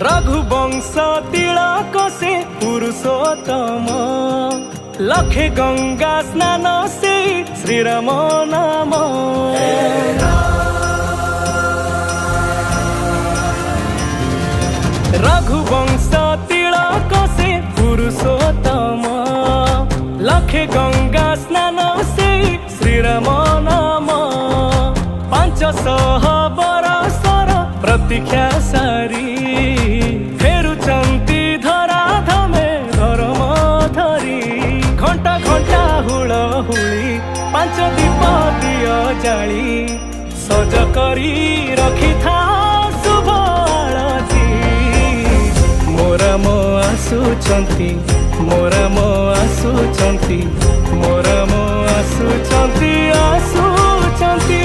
रघुवंश तिलक से पुरुषोत्तम लखे गंगा स्नान से श्रीराम नाम। रघुवंश तिलक से पुरुषोत्तम लखे गंगा स्नान से श्रीराम नाम। 500 बरसर प्रतीक्षा सारी फेरुचंती धरा धमे धर्म धरी। घंटा घंटा हुलहुली 5 दीप दियो जाली सज करी रखी था शुभ आरती। मोरा मो आसुचंती मोरा मो आसुचंती मोरा मो आसुचंती आसुचंती।